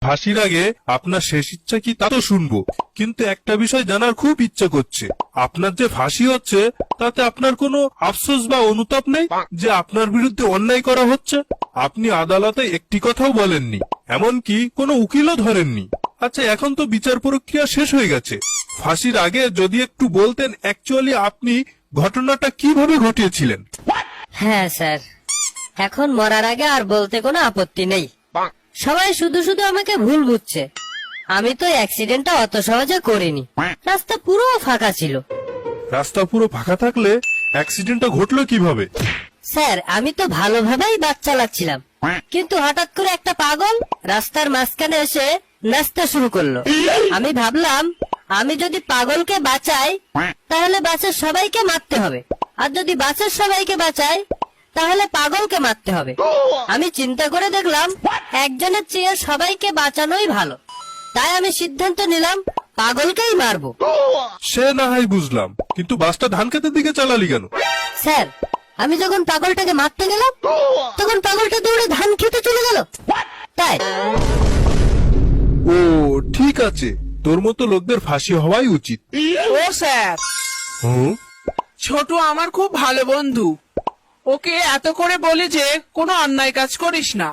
ফাঁসির আগে আপনার শেষ ইচ্ছা কি তা তো শুনবো, কিন্তু একটা বিষয় জানার খুব ইচ্ছা করছে। আপনার যে ফাঁসি হচ্ছে তাতে আপনার কোনো আফসোস বা অনুতাপ নেই যে আপনার বিরুদ্ধে অন্যায় করা হচ্ছে? আপনি আদালতে একটি কথাও বলেননি, এমনকি কোনো উকিলও ধরেননি। আচ্ছা, এখন তো বিচার প্রক্রিয়া শেষ হয়ে গেছে। ফাঁসির আগে যদি একটু বলতেন অ্যাকচুয়ালি আপনি ঘটনাটা কিভাবে ঘটিয়েছিলেন। হ্যাঁ স্যার, এখন মরার আগে আর বলতে কোনো আপত্তি নেই। সবাই শুধু শুধু আমাকে ভুল বুঝছে। আমি তো অ্যাক্সিডেন্টটা অত সহজে করিনি, রাস্তা পুরো ফাঁকা ছিল। রাস্তা পুরো ফাঁকা থাকলে অ্যাক্সিডেন্টটা ঘটলো কিভাবে? স্যার, আমি তো ভালোভাবেই বাইক চালাচ্ছিলাম, কিন্তু হঠাৎ করে একটা পাগল রাস্তার মাঝখানে এসে নাচতে শুরু করলো। আমি ভাবলাম, আমি যদি পাগলকে বাঁচাই তাহলে বাসের সবাইকে মারতে হবে, আর যদি বাসের সবাইকে বাঁচাই তাহলে পাগলকে মারতে হবে। আমি চিন্তা করে দেখলাম একজনের চেয়ে সবাইকে বাঁচানোই ভালো, তাই আমি সিদ্ধান্ত নিলাম পাগলকেই মারবো। সে না হয় বুঝলাম, কিন্তু বাসটা ধান খেতের দিকে চালালি কেন? স্যার, আমি যখন পাগলটাকে মারতে গেলাম তখন পাগলটা দৌড়ে ধান খেতে চলে গেল, তাই। ও ঠিক আছে, তোর মতো লোকদের ফাঁসি হওয়াই উচিত। ও স্যার, হুম, ছোট আমার খুব ভালো বন্ধু। ওকে এত করে বলি যে কোনো অন্যায় কাজ করিস না,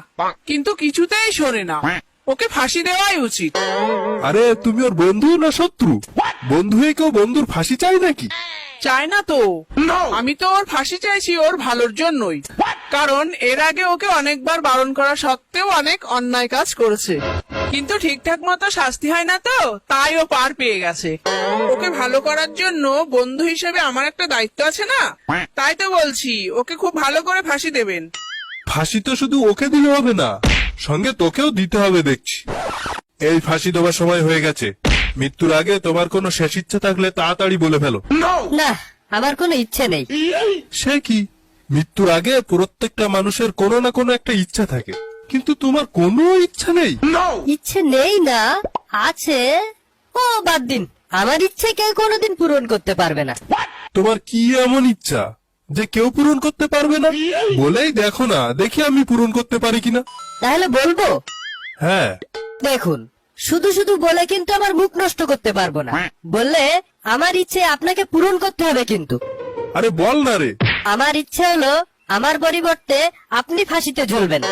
কিন্তু কিছুতেই শোনে না। ওকে ফাঁসি দেওয়াই উচিত। আরে তুমি ওর বন্ধু না শত্রু? বন্ধু হয়ে কেউ বন্ধুর ফাঁসি চাই নাকি? চাই না তো, আমি তো ওর ফাঁসি চাইছি ওর ভালোর জন্যই। কারণ এর আগে ওকে অনেকবার বারণ করা সত্ত্বেও অনেক অন্যায় কাজ করেছে, কিন্তু ঠিকঠাক মতো শাস্তি হয় না, তো তাই ও পার পেয়ে গেছে। ওকে ভালো করার জন্য বন্ধু হিসেবে আমার একটা দায়িত্ব আছে না, তাই তো বলছি ওকে খুব ভালো করে ফাঁসি দেবেন। ফাঁসি তো শুধু ওকে দিলে হবে না, সঙ্গে তোকেও দিতে হবে দেখছি। এই ফাঁসি দেওয়ার সময় হয়ে গেছে। মৃত্যুর আগে তোমার কোনো শেষ ইচ্ছা থাকলে তাড়াতাড়ি বলে ফেলো। না, আমার কোনো ইচ্ছে নেই। সে কি, মৃত্যুর আগে প্রত্যেকটা মানুষের কোনো না কোনো একটা ইচ্ছা থাকে, কিন্তু তোমার কোনো ইচ্ছা নেই? ইচ্ছে নেই না, আছে। ও বাদ দিন, আমার ইচ্ছে কেউ কোনোদিন পূরণ করতে পারবে না। তোমার কি এমন ইচ্ছা যে কেউ পূরণ করতে পারবে না? বলেই দেখো না, দেখি আমি পূরণ করতে পারি কিনা। তাহলে বলবো? হ্যাঁ। দেখুন, শুধু শুধু বলে কিন্তু আমার মুখ নষ্ট করতে পারবো না। বললে আমার ইচ্ছে আপনাকে পূরণ করতে হবে কিন্তু। আরে বল না রে। আমার ইচ্ছে হলো আমার পরিবর্তে আপনি ফাঁসিতে ঝুলবেন।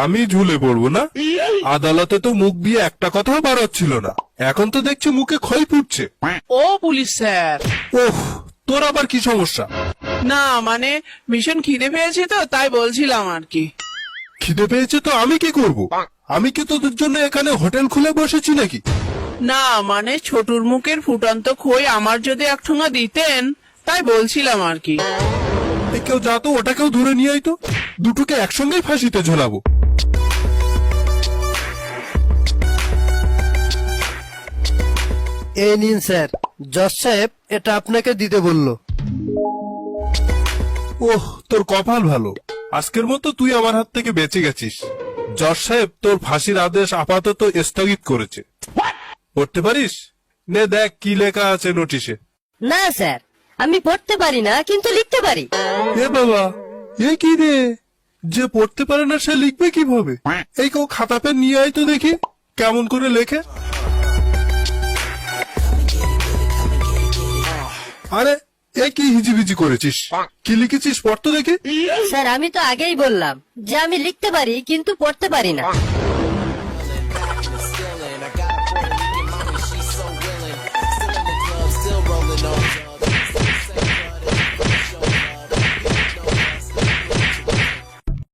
আমি ঝুলে পড়বো না? আদালতে তো মুখ দিয়ে একটা কথাও বাড়াচ্ছিল না, এখন তো দেখছি মুখে ক্ষয় ফুটছে। ও পুলিশ স্যার। ওহ, তোর আবার কি সমস্যা? না মানে ভীষণ খিদে পেয়েছে তো তাই বলছিলাম আর কি। খিদে পেয়েছে তো আমি কি করব? আমি কি তোদের জন্য এখানে হোটেল খুলে বসেছি নাকি? না মানে ছোটুর মুখের ফুটন্ত খই আমার যদি এক ঠোঙা দিতেন তাই বলছিলাম আর কি। কেউ যা তো ওটাকেও ধরে নিয়ে আইতো, দুটোকে একসঙ্গেই ফাঁসিতে ঝোলাবো। এই নিন স্যার, জজ সাহেব এটা আপনাকে দিতে বলল। ওহ, তোর কপাল ভালো, আজকের মতো তুই আমার হাত থেকে বেঁচে গেছিস। জজ সাহেব তোর ফাঁসির আদেশ আপাতত স্থগিত করেছে। পড়তে পারিস? নে দেখ কি লেখা আছে নোটিশে। না স্যার, আমি পড়তে পারি না, কিন্তু লিখতে পারি। এ বাবা, এ কি রে, যে পড়তে পারে না সে লিখবে কিভাবে? এই কেউ খাতা পেন নিয়ে আয় তো দেখি কেমন করে লেখে। আরে এ কি হিজিবিজি করেছিস? কি লিখেছিস পড়তো দেখি। স্যার, আমি তো আগেই বললাম যে আমি লিখতে পারি কিন্তু পড়তে পারি না।